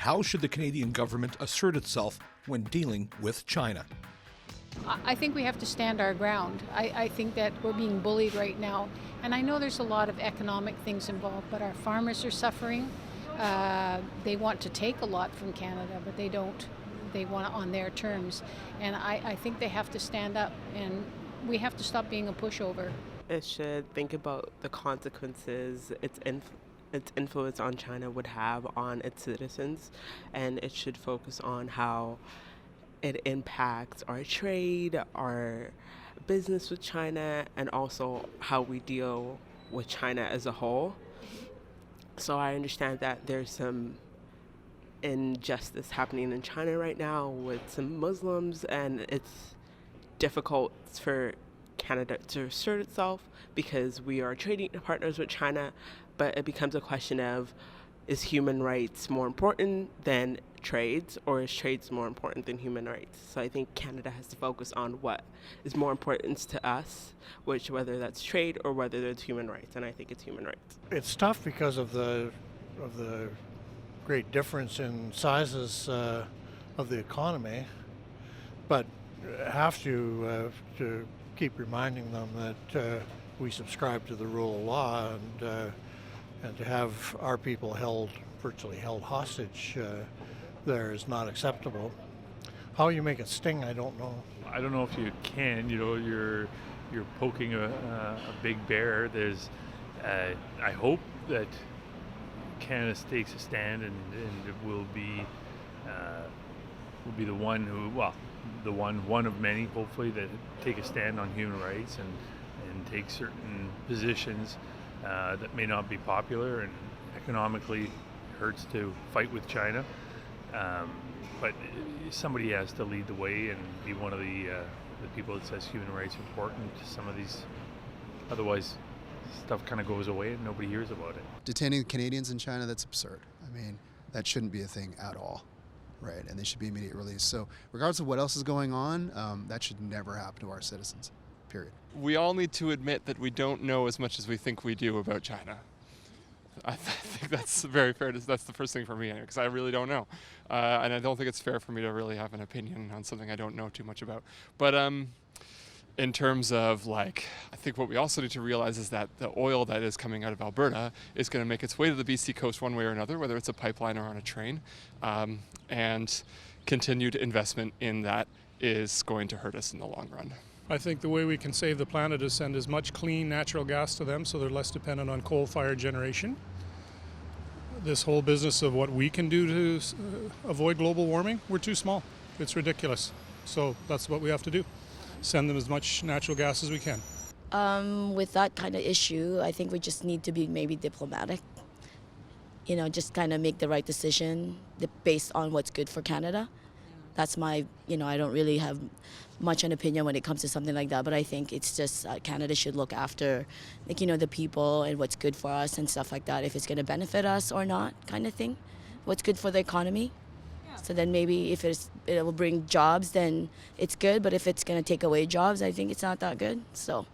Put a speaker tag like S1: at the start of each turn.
S1: How should the Canadian government assert itself when dealing with China?
S2: I think we have to stand our ground. I think that we're being bullied right now. And I know there's a lot of economic things involved, but our farmers are suffering. They want to take a lot from Canada, but they don't. They want it on their terms. And I think they have to stand up, and we have to stop being a pushover.
S3: It should think about the consequences its influence on China would have on its citizens, and it should focus on how it impacts our trade, our business with China, and also how we deal with China as a whole. So I understand that there's some injustice happening in China right now with some Muslims, and it's difficult for Canada to assert itself because we are trading partners with China, but it becomes a question of, is human rights more important than trades, or is trades more important than human rights? So I think Canada has to focus on what is more important to us, which whether that's trade or whether that's human rights, and I think it's human rights.
S4: It's tough because of the great difference in sizes of the economy, but have to keep reminding them that we subscribe to the rule of law, and to have our people virtually held hostage there is not acceptable. How you make it sting, I don't know.
S5: I don't know if you can. You're poking a big bear. There's, I hope that Canada takes a stand and will be the one who, one of many, hopefully, that take a stand on human rights and take certain positions that may not be popular and economically hurts to fight with China. But somebody has to lead the way and be one of the people that says human rights are important. Some of these, otherwise, stuff kind of goes away and nobody hears about it.
S6: Detaining Canadians in China, that's absurd. I mean, that shouldn't be a thing at all, right? And they should be immediate release. So regardless of what else is going on, that should never happen to our citizens, period.
S7: We all need to admit that we don't know as much as we think we do about China. I think that's very fair. That's the first thing for me, because I really don't know. And I don't think it's fair for me to really have an opinion on something I don't know too much about. But in terms of, I think what we also need to realize is that the oil that is coming out of Alberta is going to make its way to the BC coast one way or another, whether it's a pipeline or on a train. And continued investment in that is going to hurt us in the long run.
S8: I think the way we can save the planet is send as much clean natural gas to them so they're less dependent on coal-fired generation. This whole business of what we can do to avoid global warming, we're too small. It's ridiculous. So that's what we have to do. Send them as much natural gas as we can.
S9: With that kind of issue, I think we just need to be maybe diplomatic. Just kind of make the right decision based on what's good for Canada. That's my, I don't really have much an opinion when it comes to something like that, but I think it's just Canada should look after, the people and what's good for us and stuff like that, if it's going to benefit us or not, kind of thing. What's good for the economy. Yeah. So then maybe if it will bring jobs, then it's good, but if it's going to take away jobs, I think it's not that good. So